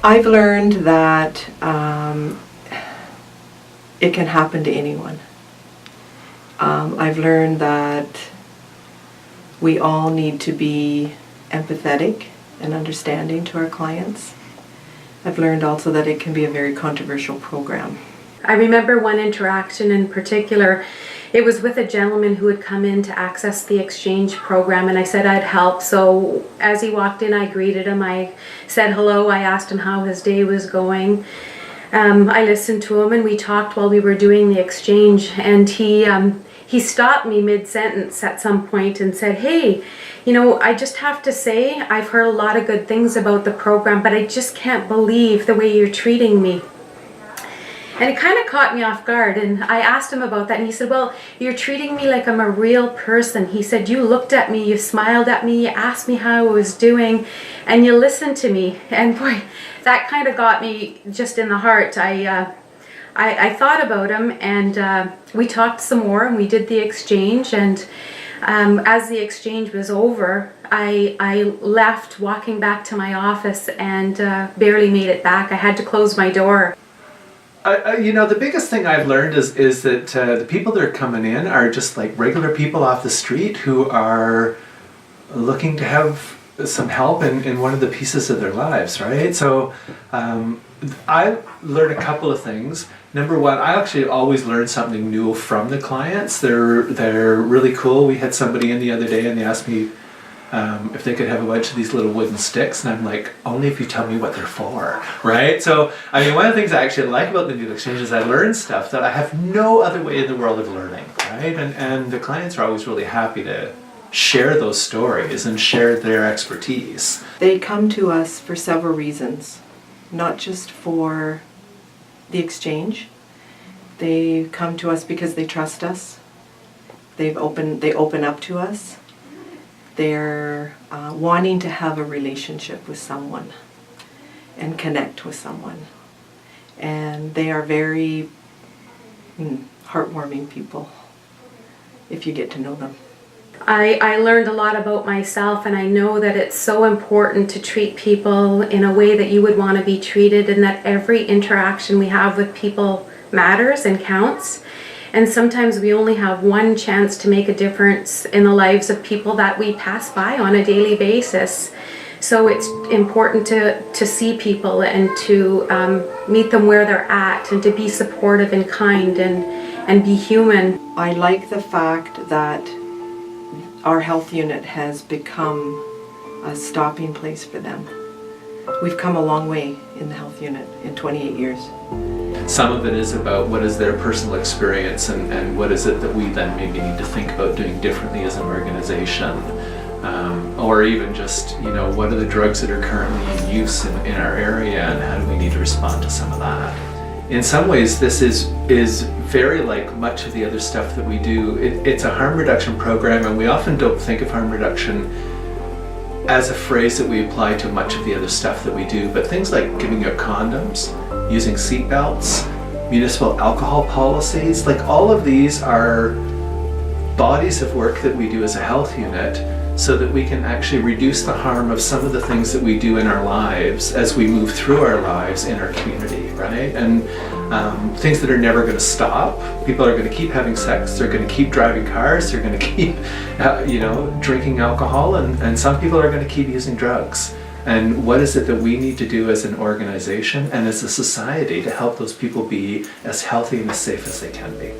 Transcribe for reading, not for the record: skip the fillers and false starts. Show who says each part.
Speaker 1: I've learned that it can happen to anyone. I've learned that we all need to be empathetic and understanding to our clients. I've learned also that it can be a very controversial program.
Speaker 2: I remember one interaction in particular. It was with a gentleman who had come in to access the exchange program, and I said I'd help. So as he walked in, I greeted him. I said hello. I asked him how his day was going. I listened to him, and we talked while we were doing the exchange. And he stopped me mid-sentence at some point and said, "Hey, you know, I just have to say I've heard a lot of good things about the program, but I just can't believe the way you're treating me." And it kind of caught me off guard, and I asked him about that, and he said, "Well, you're treating me like I'm a real person." He said, "You looked at me, you smiled at me, you asked me how I was doing, and you listened to me." And boy, that kind of got me just in the heart. I thought about him, and we talked some more, and we did the exchange, and as the exchange was over, I left, walking back to my office, and barely made it back. I had to close my door.
Speaker 3: You know, the biggest thing I've learned is that the people that are coming in are just like regular people off the street who are looking to have some help in one of the pieces of their lives, right? So I learned a couple of things. Number one, I actually always learn something new from the clients. They're really cool. We had somebody in the other day, and they asked me if they could have a bunch of these little wooden sticks, and I'm like, only if you tell me what they're for, right? So, I mean, one of the things I actually like about the New Exchange is I learn stuff that I have no other way in the world of learning, right? And the clients are always really happy to share those stories and share their expertise.
Speaker 1: They come to us for several reasons, not just for the exchange. They come to us because they trust us. They open up to us. They're wanting to have a relationship with someone and connect with someone. And they are very heartwarming people if you get to know them.
Speaker 2: I learned a lot about myself, and I know that it's so important to treat people in a way that you would want to be treated, and that every interaction we have with people matters and counts. And sometimes we only have one chance to make a difference in the lives of people that we pass by on a daily basis. So it's important to see people and to meet them where they're at, and to be supportive and kind and be human.
Speaker 1: I like the fact that our health unit has become a stopping place for them. We've come a long way in the health unit in 28 years.
Speaker 3: Some of it is about what is their personal experience and what is it that we then maybe need to think about doing differently as an organization. Or even just, you know, what are the drugs that are currently in use in our area, and how do we need to respond to some of that? In some ways, this is very like much of the other stuff that we do. It's a harm reduction program, and we often don't think of harm reduction as a phrase that we apply to much of the other stuff that we do, but things like giving out condoms, using seat belts, municipal alcohol policies, like all of these are bodies of work that we do as a health unit so that we can actually reduce the harm of some of the things that we do in our lives as we move through our lives in our community, right? And things that are never going to stop. People are going to keep having sex, they're going to keep driving cars, they're going to keep drinking alcohol, and some people are going to keep using drugs. And what is it that we need to do as an organization and as a society to help those people be as healthy and as safe as they can be?